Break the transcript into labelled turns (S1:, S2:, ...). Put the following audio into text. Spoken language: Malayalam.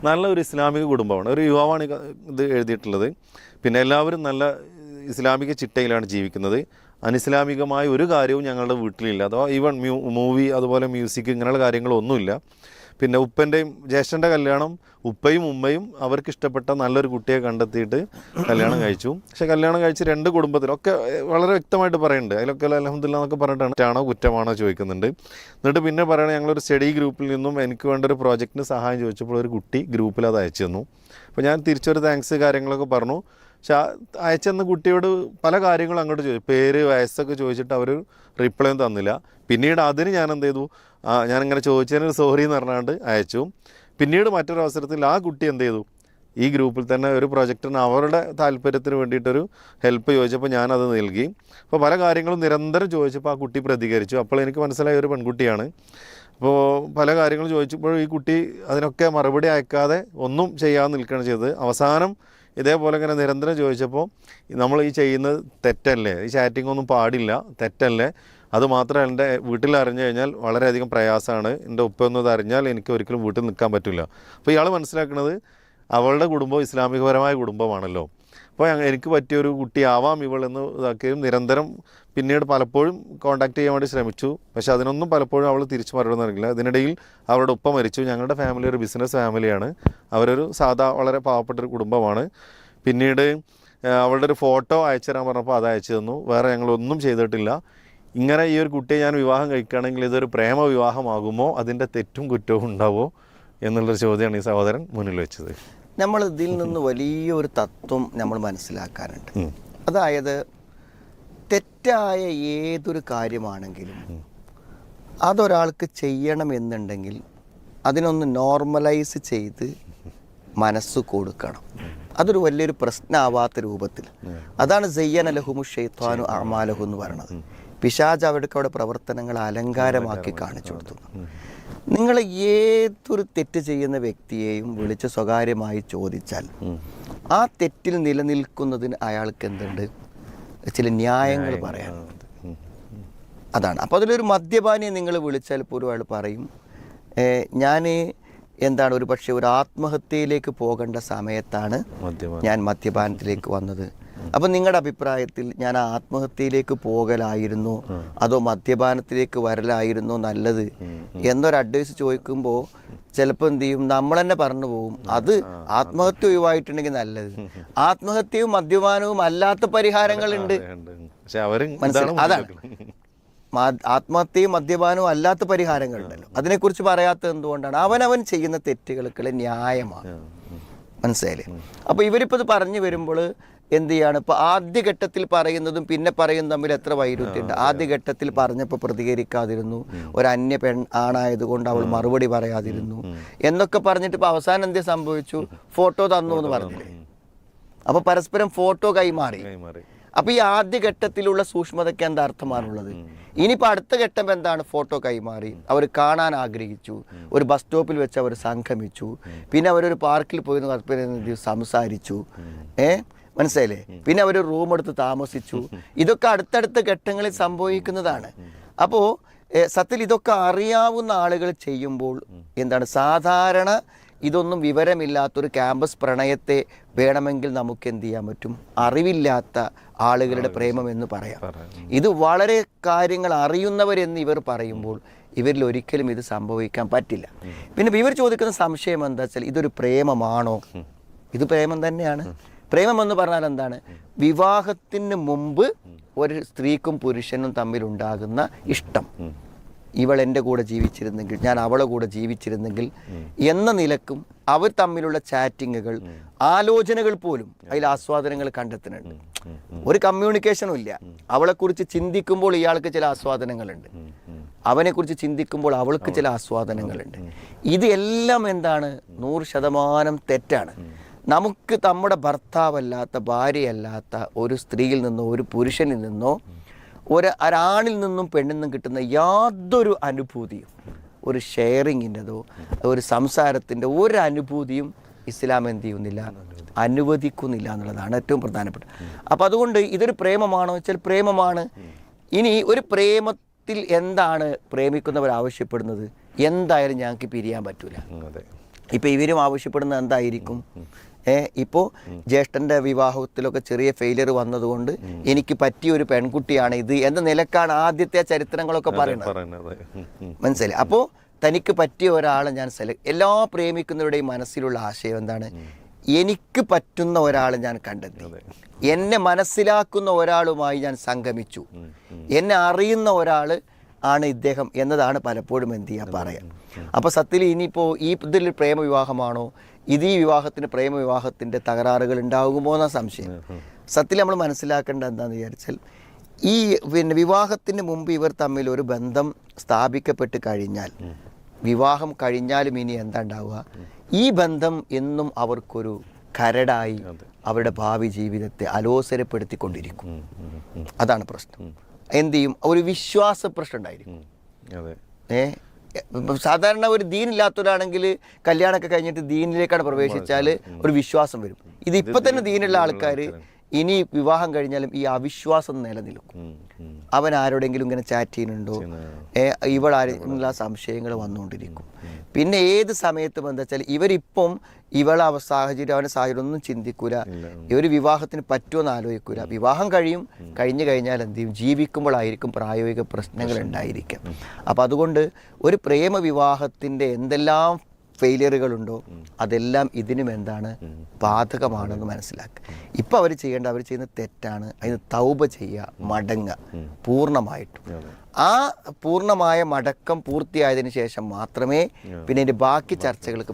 S1: നല്ലൊരു ഇസ്ലാമിക കുടുംബമാണ്. ഒരു യുവാവാണ് ഇത് എഴുതിയിട്ടുള്ളത്. പിന്നെ എല്ലാവരും നല്ല ഇസ്ലാമിക ചിട്ടയിലാണ് ജീവിക്കുന്നത്. അനിസ്ലാമികമായ ഒരു കാര്യവും ഞങ്ങളുടെ വീട്ടിലില്ല. അഥവാ ഈവൺ മൂവി അതുപോലെ മ്യൂസിക് ഇങ്ങനെയുള്ള കാര്യങ്ങളൊന്നുമില്ല. പിന്നെ ഉപ്പൻ്റെയും ജ്യേഷ്ഠൻ്റെ കല്യാണം ഉപ്പയും ഉമ്മയും അവർക്ക് ഇഷ്ടപ്പെട്ട നല്ലൊരു കുട്ടിയെ കണ്ടെത്തിയിട്ട് കല്യാണം കഴിച്ചു. പക്ഷേ കല്യാണം കഴിച്ച് 2 കുടുംബത്തിലൊക്കെ വളരെ വ്യക്തമായിട്ട് പറയുന്നുണ്ട്. അതിലൊക്കെ അൽഹംദുലില്ലാഹ് എന്നൊക്കെ പറഞ്ഞിട്ടാണ് കുറ്റമാണോ ചോദിക്കുന്നുണ്ട്. എന്നിട്ട് പിന്നെ പറയണത് ഞങ്ങളൊരു സ്റ്റഡി ഗ്രൂപ്പിൽ നിന്നും എനിക്ക് വേണ്ട ഒരു പ്രോജക്റ്റിന് സഹായം ചോദിച്ചപ്പോൾ ഒരു കുട്ടി ഗ്രൂപ്പിൽ അത് അയച്ചു തന്നു. അപ്പോൾ ഞാൻ തിരിച്ചൊരു താങ്ക്സ് കാര്യങ്ങളൊക്കെ പറഞ്ഞു. പക്ഷെ അയച്ചെന്ന കുട്ടിയോട് പല കാര്യങ്ങളും അങ്ങോട്ട് ചോദിച്ചു, പേര് വയസ്സൊക്കെ ചോദിച്ചിട്ട് അവർ റിപ്ലൈ ഒന്നും തന്നില്ല. പിന്നീട് അതിന് ഞാൻ എന്ത് ചെയ്തു, ഞാനിങ്ങനെ ചോദിച്ചതിന് സോറി എന്ന് പറഞ്ഞാണ്ട് അയച്ചു. പിന്നീട് മറ്റൊരു അവസരത്തിൽ ആ കുട്ടി എന്ത് ചെയ്തു, ഈ ഗ്രൂപ്പിൽ തന്നെ ഒരു പ്രൊജക്റ്റിന് അവരുടെ താല്പര്യത്തിന് വേണ്ടിയിട്ടൊരു ഹെൽപ്പ് ചോദിച്ചപ്പോൾ ഞാനത് നൽകി. അപ്പോൾ പല കാര്യങ്ങളും നിരന്തരം ചോദിച്ചപ്പോൾ ആ കുട്ടി പ്രതികരിച്ചു. അപ്പോൾ എനിക്ക് മനസ്സിലായ ഒരു പെൺകുട്ടിയാണ്. അപ്പോൾ പല കാര്യങ്ങളും ചോദിച്ചപ്പോൾ ഈ കുട്ടി അതിനൊക്കെ മറുപടി അയക്കാതെ ഒന്നും ചെയ്യാതെ നിൽക്കുകയാണ് ചെയ്തത്. അവസാനം ഇതേപോലെ ഇങ്ങനെ നിരന്തരം ചോദിച്ചപ്പോൾ നമ്മൾ ഈ ചെയ്യുന്നത് തെറ്റല്ലേ, ഈ ചാറ്റിംഗ് ഒന്നും പാടില്ല, തെറ്റല്ലേ, അത് മാത്രമല്ല എൻ്റെ വീട്ടിൽ അറിഞ്ഞു കഴിഞ്ഞാൽ വളരെയധികം പ്രയാസമാണ്, എൻ്റെ ഉപ്പയൊന്നും ഇത് അറിഞ്ഞാൽ എനിക്ക് ഒരിക്കലും വീട്ടിൽ നിൽക്കാൻ പറ്റില്ല. അപ്പോൾ ഇയാൾ മനസ്സിലാക്കുന്നത് അവളുടെ കുടുംബം ഇസ്ലാമികപരമായ കുടുംബമാണല്ലോ, അപ്പോൾ എനിക്ക് പറ്റിയൊരു കുട്ടിയാവാം ഇവളെന്ന് ഇതാക്കിയും നിരന്തരം പിന്നീട് പലപ്പോഴും കോൺടാക്ട് ചെയ്യാൻ വേണ്ടി ശ്രമിച്ചു. പക്ഷേ അതിനൊന്നും പലപ്പോഴും അവൾ തിരിച്ചു മറുപടി നൽകില്ല. ഇതിനിടയിൽ അവരുടെ ഉപ്പ മരിച്ചു. ഞങ്ങളുടെ ഫാമിലി ഒരു ബിസിനസ് ഫാമിലിയാണ്. അവരൊരു വളരെ പാവപ്പെട്ടൊരു കുടുംബമാണ്. പിന്നീട് അവളുടെ ഒരു ഫോട്ടോ അയച്ചു തരാൻ പറഞ്ഞപ്പോൾ അത് അയച്ചു തന്നു. വേറെ ഞങ്ങളൊന്നും ചെയ്തിട്ടില്ല. ഇങ്ങനെ ഈ ഒരു കുട്ടിയെ ഞാൻ വിവാഹം കഴിക്കുകയാണെങ്കിൽ ഇതൊരു പ്രേമ വിവാഹമാകുമോ, അതിൻ്റെ തെറ്റും കുറ്റവും ഉണ്ടാവുമോ എന്നുള്ളൊരു ചോദ്യമാണ് ഈ സഹോദരൻ മുന്നിൽ വെച്ചത്.
S2: നമ്മൾ ഇതിൽ നിന്ന് വലിയൊരു തത്വം നമ്മൾ മനസ്സിലാക്കാനുണ്ട്. അതായത് തെറ്റായ ഏതൊരു കാര്യമാണെങ്കിലും അതൊരാൾക്ക് ചെയ്യണമെന്നുണ്ടെങ്കിൽ അതിനൊന്ന് നോർമലൈസ് ചെയ്ത് മനസ്സ് കൊടുക്കണം. അതൊരു വലിയൊരു പ്രശ്നമാവാത്ത രൂപത്തിൽ. അതാണ് സയ്യന ലഹുമു ശൈത്വാനു അഅമാലഹു എന്ന് പറയുന്നത്. പിശാച് അവിടെ പ്രവർത്തനങ്ങൾ അലങ്കാരമാക്കി കാണിച്ചു കൊടുത്തു. നിങ്ങൾ ഏതൊരു തെറ്റ് ചെയ്യുന്ന വ്യക്തിയെയും വിളിച്ച് സ്വകാര്യമായി ചോദിച്ചാൽ ആ തെറ്റിൽ നിലനിൽക്കുന്നതിന് അയാൾക്ക് എന്തുണ്ട്, ചില ന്യായങ്ങൾ പറയാനുണ്ട്. അതാണ്. അപ്പോൾ അതിലൊരു മദ്യപാനിയെ നിങ്ങൾ വിളിച്ചാൽ പോലും അയാൾ പറയും, ഞാൻ എന്താണ് ഒരു പക്ഷേ ഒരു ആത്മഹത്യയിലേക്ക് പോകേണ്ട സമയത്താണ് ഞാൻ മദ്യപാനത്തിലേക്ക് വന്നത്. അപ്പം നിങ്ങളുടെ അഭിപ്രായത്തിൽ ഞാൻ ആത്മഹത്യയിലേക്ക് പോകലായിരുന്നു അതോ മദ്യപാനത്തിലേക്ക് വരലായിരുന്നോ നല്ലത് എന്നൊരു അഡ്വൈസ് ചോദിക്കുമ്പോൾ ചിലപ്പോൾ എന്ത് ചെയ്യും, നമ്മൾ തന്നെ പറഞ്ഞു പോകും അത് ആത്മഹത്യ ഒഴിവായിട്ടുണ്ടെങ്കിൽ നല്ലത്. ആത്മഹത്യയും മദ്യപാനവും അല്ലാത്ത പരിഹാരങ്ങളുണ്ട്. അതാണ് ആത്മഹത്യയും മദ്യപാനവും അല്ലാത്ത പരിഹാരങ്ങളുണ്ടല്ലോ. അതിനെക്കുറിച്ച് പറയാത്തത് എന്തുകൊണ്ടാണ്? അവനവൻ ചെയ്യുന്ന തെറ്റുകൾക്കുള്ള ന്യായമാണ്. മനസ്സിലായില്ലേ? അപ്പോൾ ഇവരിപ്പോൾ ഇത് പറഞ്ഞു വരുമ്പോൾ എന്ത് ചെയ്യാണ്, ഇപ്പോൾ ആദ്യഘട്ടത്തിൽ പറയുന്നതും പിന്നെ പറയുന്നതും തമ്മിൽ എത്ര വൈരുദ്ധ്യമുണ്ട്. ആദ്യഘട്ടത്തിൽ പറഞ്ഞപ്പോൾ പ്രതികരിക്കാതിരുന്നു, ഒരു അന്യ ആണായതുകൊണ്ട് അവൾ മറുപടി പറയാതിരുന്നു എന്നൊക്കെ പറഞ്ഞിട്ട് ഇപ്പോൾ അവസാനം എന്ത് സംഭവിച്ചു, ഫോട്ടോ തന്നു എന്ന് പറഞ്ഞില്ലേ. അപ്പോൾ പരസ്പരം ഫോട്ടോ കൈമാറി. അപ്പോൾ ഈ ആദ്യഘട്ടത്തിലുള്ള സൂക്ഷ്മതയ്ക്ക് എന്താ അർത്ഥമാണുള്ളത്? ഇനിയിപ്പോൾ അടുത്ത ഘട്ടം എന്താണ്? ഫോട്ടോ കൈമാറി, അവർ കാണാൻ ആഗ്രഹിച്ചു, ഒരു ബസ് സ്റ്റോപ്പിൽ വെച്ച് അവർ സംഗമിച്ചു, പിന്നെ അവരൊരു പാർക്കിൽ പോയി സംസാരിച്ചു, മനസ്സിലായില്ലേ? പിന്നെ അവർ റൂം എടുത്ത് താമസിച്ചു. ഇതൊക്കെ അടുത്തടുത്ത ഘട്ടങ്ങളിൽ സംഭവിക്കുന്നതാണ്. അപ്പോൾ സത്യത്തിൽ ഇതൊക്കെ അറിയാവുന്ന ആളുകൾ ചെയ്യുമ്പോൾ എന്താണ്, സാധാരണ ഇതൊന്നും വിവരമില്ലാത്തൊരു ക്യാമ്പസ് പ്രണയത്തെ വേണമെങ്കിൽ നമുക്ക് എന്ത് ചെയ്യാൻ പറ്റും, അറിവില്ലാത്ത ആളുകളുടെ പ്രേമം എന്ന് പറയാം. ഇത് വളരെ കാര്യങ്ങൾ അറിയുന്നവരെന്ന് ഇവർ പറയുമ്പോൾ ഇവരിൽ ഒരിക്കലും ഇത് സംഭവിക്കാൻ പറ്റില്ല. പിന്നെ ഇവർ ചോദിക്കുന്ന സംശയം എന്താ വെച്ചാൽ, ഇതൊരു പ്രേമമാണോ? ഇത് പ്രേമം തന്നെയാണ്. പ്രേമം എന്ന് പറഞ്ഞാൽ എന്താണ്? വിവാഹത്തിന് മുമ്പ് ഒരു സ്ത്രീക്കും പുരുഷനും തമ്മിലുണ്ടാകുന്ന ഇഷ്ടം. ഇവൾ എൻ്റെ കൂടെ ജീവിച്ചിരുന്നെങ്കിൽ, ഞാൻ അവളെ കൂടെ ജീവിച്ചിരുന്നെങ്കിൽ എന്ന നിലക്കും അവർ തമ്മിലുള്ള ചാറ്റിങ്ങുകൾ, ആലോചനകൾ പോലും അതിൽ ആസ്വാദനങ്ങൾ കണ്ടെത്തുന്നുണ്ട്. ഒരു കമ്മ്യൂണിക്കേഷനും ഇല്ല. അവളെക്കുറിച്ച് ചിന്തിക്കുമ്പോൾ ഇയാൾക്ക് ചില ആസ്വാദനങ്ങളുണ്ട്, അവനെക്കുറിച്ച് ചിന്തിക്കുമ്പോൾ അവൾക്ക് ചില ആസ്വാദനങ്ങളുണ്ട്. ഇത് എല്ലാം എന്താണ്, 100% തെറ്റാണ്. നമുക്ക് നമ്മുടെ ഭർത്താവല്ലാത്ത, ഭാര്യയല്ലാത്ത ഒരു സ്ത്രീയിൽ നിന്നോ ഒരു പുരുഷനിൽ നിന്നോ ഒരാണിൽ നിന്നും പെണ്ണിൽ നിന്നും കിട്ടുന്ന യാതൊരു അനുഭൂതിയും, ഒരു ഷെയറിങ്ങിൻ്റെതോ ഒരു സംസാരത്തിൻ്റെ ഒരു അനുഭൂതിയും ഇസ്ലാം എന്ത് ചെയ്യുന്നില്ല, അനുവദിക്കുന്നില്ല എന്നുള്ളതാണ് ഏറ്റവും പ്രധാനപ്പെട്ട. അപ്പം അതുകൊണ്ട് ഇതൊരു പ്രേമമാണോ വെച്ചാൽ പ്രേമമാണ്. ഇനി ഒരു പ്രേമത്തിൽ എന്താണ് പ്രേമിക്കുന്നവർ ആവശ്യപ്പെടുന്നത്? എന്തായാലും ഞങ്ങൾക്ക് പിരിയാൻ പറ്റൂല. ഇപ്പം ഇവരും ആവശ്യപ്പെടുന്നത് എന്തായിരിക്കും? ഇപ്പോൾ ജ്യേഷ്ഠൻ്റെ വിവാഹത്തിലൊക്കെ ചെറിയ ഫെയിലിയർ വന്നതുകൊണ്ട് എനിക്ക് പറ്റിയ ഒരു പെൺകുട്ടിയാണ് ഇത് എന്ന നിലക്കാണ് ആദ്യത്തെ ചരിത്രങ്ങളൊക്കെ പറയുന്നത്. മനസ്സിലായി? അപ്പോൾ തനിക്ക് പറ്റിയ ഒരാളെ ഞാൻ എല്ലാ പ്രേമിക്കുന്നവരുടെയും മനസ്സിലുള്ള ആശയം എന്താണ്? എനിക്ക് പറ്റുന്ന ഒരാളെ ഞാൻ കണ്ടെത്തി, എന്നെ മനസ്സിലാക്കുന്ന ഒരാളുമായി ഞാൻ സംഗമിച്ചു, എന്നെ അറിയുന്ന ഒരാൾ ആണ് ഇദ്ദേഹം എന്നതാണ് പലപ്പോഴും എന്ത് ചെയ്യുക പറയാം. അപ്പോൾ സത്യത്തിൽ ഇനിയിപ്പോൾ ഇതിൽ പ്രേമവിവാഹമാണോ, ഈ വിവാഹത്തിന് പ്രേമവിവാഹത്തിൻ്റെ തകരാറുകൾ ഉണ്ടാകുമോ എന്ന സംശയം. സത്യത്തിൽ നമ്മൾ മനസ്സിലാക്കേണ്ടത് എന്താണെന്ന് വിചാരിച്ചാൽ, ഈ വിവാഹത്തിന് മുമ്പ് ഇവർ തമ്മിൽ ഒരു ബന്ധം സ്ഥാപിക്കപ്പെട്ട് കഴിഞ്ഞാൽ, വിവാഹം കഴിഞ്ഞാലും ഇനി എന്താ ഉണ്ടാവുക? ഈ ബന്ധം എന്നും അവർക്കൊരു കരടായി അവരുടെ ഭാവി ജീവിതത്തെ അലോസരപ്പെടുത്തിക്കൊണ്ടിരിക്കും. അതാണ് പ്രശ്നം. എന്ത് ചെയ്യും? ഒരു വിശ്വാസ പ്രശ്നം ഉണ്ടായിരിക്കും. സാധാരണ ഒരു ദീനില്ലാത്തവരാണെങ്കിൽ കല്യാണമൊക്കെ കഴിഞ്ഞിട്ട് ദീനിലേക്കാണ് പ്രവേശിച്ചാൽ ഒരു വിശ്വാസം വരും. ഇതിപ്പോൾ തന്നെ ദീനുള്ള ആൾക്കാർ ഇനി വിവാഹം കഴിഞ്ഞാലും ഈ അവിശ്വാസം നിലനിൽക്കും. അവൻ ആരോടെങ്കിലും ഇങ്ങനെ ചാറ്റ് ചെയ്യുന്നുണ്ടോ, ഇവളാരെങ്കിലും സംശയങ്ങൾ വന്നുകൊണ്ടിരിക്കും. പിന്നെ ഏത് സമയത്തും എന്താ വെച്ചാൽ ഇവരിപ്പം അവൻ്റെ സാഹചര്യം ഒന്നും ചിന്തിക്കൂല, ഒരു വിവാഹത്തിന് പറ്റുമെന്ന് ആലോചിക്കൂല. വിവാഹം കഴിഞ്ഞു കഴിഞ്ഞാൽ എന്ത് ചെയ്യും? ജീവിക്കുമ്പോഴായിരിക്കും പ്രായോഗിക പ്രശ്നങ്ങൾ ഉണ്ടായിരിക്കാം. അപ്പം അതുകൊണ്ട് ഒരു പ്രേമ വിവാഹത്തിൻ്റെ എന്തെല്ലാം ഫെയിലിയറുകളുണ്ടോ അതെല്ലാം ഇതിനും എന്താണ് ബാധകമാണെന്ന് മനസ്സിലാക്കുക. ഇപ്പം അവർ ചെയ്യുന്ന തെറ്റാണ്. അതിന് തൗബ ചെയ്യുക, മടങ്ങുക പൂർണ്ണമായിട്ടും. ആ പൂർണ്ണമായ മടക്കം പൂർത്തിയായതിനു ശേഷം മാത്രമേ പിന്നെ ഇതിൻ്റെ ബാക്കി ചർച്ചകൾക്ക്